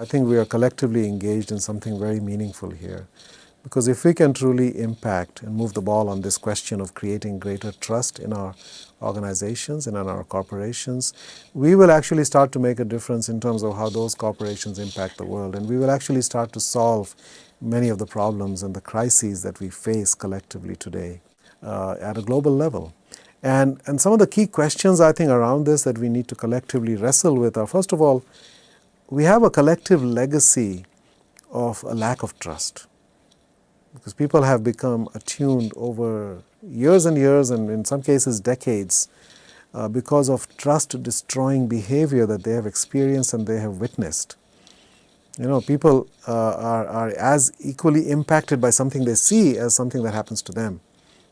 I think we are collectively engaged in something very meaningful here. Because if we can truly impact and move the ball on this question of creating greater trust in our organizations and in our corporations, we will actually start to make a difference in terms of how those corporations impact the world. And we will actually start to solve many of the problems and the crises that we face collectively today at a global level. And some of the key questions I think around this that we need to collectively wrestle with are, first of all, we have a collective legacy of a lack of trust. Because people have become attuned over years and years, and in some cases decades, because of trust-destroying behavior that they have experienced and they have witnessed. You know, people are as equally impacted by something they see as something that happens to them.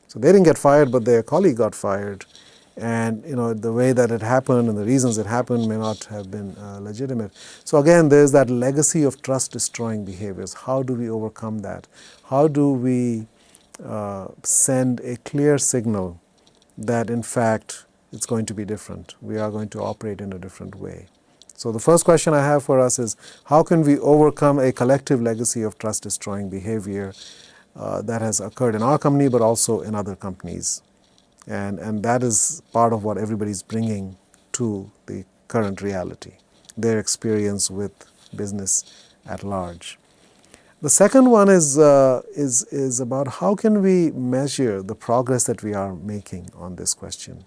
So they didn't get fired, but their colleague got fired. And you know, the way that it happened and the reasons it happened may not have been legitimate. So again, there's that legacy of trust-destroying behaviors. How do we overcome that? How do we send a clear signal that in fact it's going to be different? We are going to operate in a different way. So the first question I have for us is, how can we overcome a collective legacy of trust-destroying behavior that has occurred in our company but also in other companies? And that is part of what everybody's bringing to the current reality, their experience with business at large. The second one is about how can we measure the progress that we are making on this question.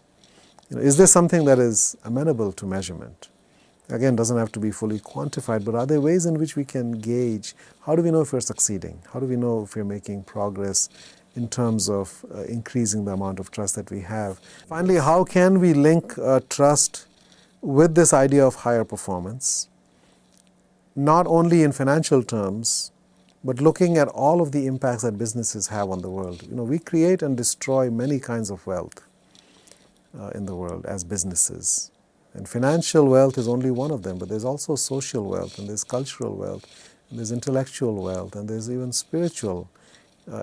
You know, is this something that is amenable to measurement? Again, doesn't have to be fully quantified, but are there ways in which we can gauge? How do we know if we're succeeding? How do we know if we're making progress in terms of increasing the amount of trust that we have? Finally, how can we link trust with this idea of higher performance, not only in financial terms, but looking at all of the impacts that businesses have on the world? You know, we create and destroy many kinds of wealth in the world as businesses. And financial wealth is only one of them, but there's also social wealth, and there's cultural wealth, and there's intellectual wealth, and there's even spiritual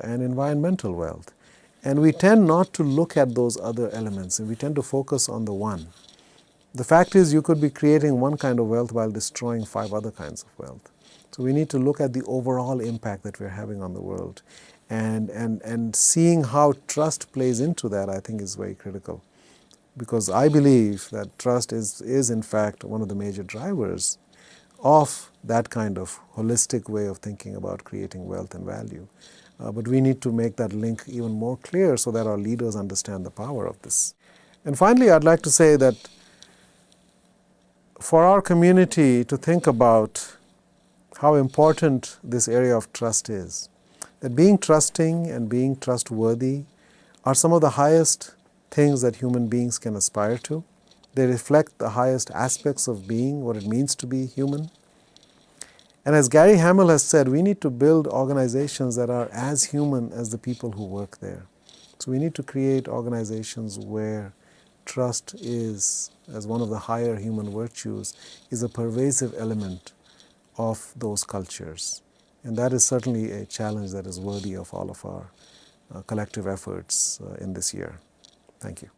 and environmental wealth. And we tend not to look at those other elements, and we tend to focus on the one. The fact is, you could be creating one kind of wealth while destroying 5 other kinds of wealth. So we need to look at the overall impact that we're having on the world. And seeing how trust plays into that, I think, is very critical. Because I believe that trust is in fact one of the major drivers of that kind of holistic way of thinking about creating wealth and value. But we need to make that link even more clear so that our leaders understand the power of this. And finally, I'd like to say that for our community to think about how important this area of trust is, that being trusting and being trustworthy are some of the highest things that human beings can aspire to. They reflect the highest aspects of being, what it means to be human. And as Gary Hamel has said, we need to build organizations that are as human as the people who work there. So we need to create organizations where trust is, as one of the higher human virtues, is a pervasive element of those cultures. And that is certainly a challenge that is worthy of all of our collective efforts in this year. Thank you.